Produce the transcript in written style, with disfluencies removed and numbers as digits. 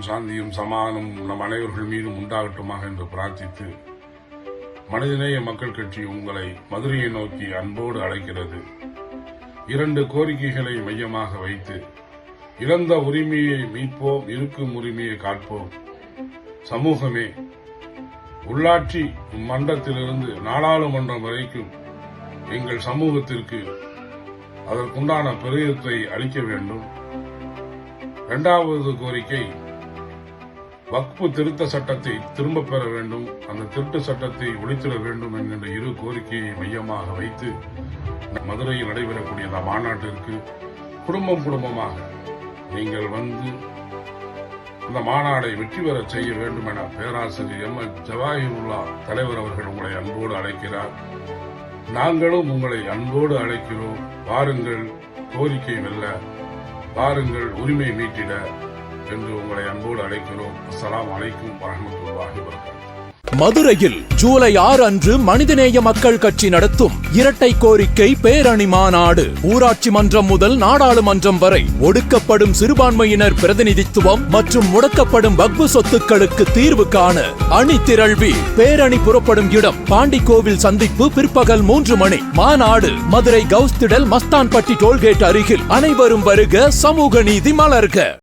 சாந்தியும் சமாதானமும் நம் அனைவர்கள் மீதும் உண்டாகட்டுமாக என்று பிரார்த்தித்து, மனிதநேய மக்கள் கட்சி உங்களை மதுரையை நோக்கி அன்போடு அழைக்கிறது. 2 கோரிக்கைகளை மையமாக வைத்து, இழந்த உரிமையை மீட்போம், இருக்கும் உரிமையை காப்போம். சமூகமே, உள்ளாட்சி மன்றத்திலிருந்து நாடாளுமன்றம் வரைக்கும் எங்கள் சமூகத்திற்கு அதற்குண்டான பெருயத்தை அளிக்க வேண்டும். 2வது கோரிக்கை, வக்ஃபு திருத்த சட்டத்தை திரும்பப் பெற வேண்டும், அந்த திருத்த சட்டத்தை ஒழித்திட வேண்டும் என்கின்ற 2 கோரிக்கையை மையமாக வைத்து மதுரையில் நடைபெறக்கூடிய இந்த மாநாட்டிற்கு குடும்பமாக நீங்கள் வந்து இந்த மாநாடை வெற்றி பெற செய்ய வேண்டும் என பேராசிரியர் எம். ஜவாஹிருல்லா தலைவர் அவர்கள் உங்களை அன்போடு அழைக்கிறார். நாங்களும் உங்களை அன்போடு அழைக்கிறோம். வாருங்கள், கோரிக்கை வெல்ல, வாருங்கள், உரிமை மீட்டிட என்று உங்களை அன்போடு அழைக்கிறோம். அஸ்ஸலாமு அலைக்கும் வரஹ்மத்துல்லாஹி வபரகாத்துஹு. மதுரையில் ஜூலை 6 அன்று மனிதநேய மக்கள் கட்சி நடத்தும் இரட்டை கோரிக்கை பேரணி மாநாடு. ஊராட்சி மன்றம் முதல் நாடாளுமன்றம் வரை ஒடுக்கப்படும் சிறுபான்மையினர் பிரதிநிதித்துவம் மற்றும் முடக்கப்படும் வக்ஃபு சொத்துக்களுக்கு தீர்வு காண அணி திரள்வி. பேரணி புறப்படும் இடம் பாண்டிக்கோவில் சந்திப்பு, பிற்பகல் 3 மணி. மாநாடு மதுரை கவுஸ்திடல் மஸ்தான்பட்டி டோல்கேட் அருகில். அனைவரும் வருக, சமூக நீதி மலர்க.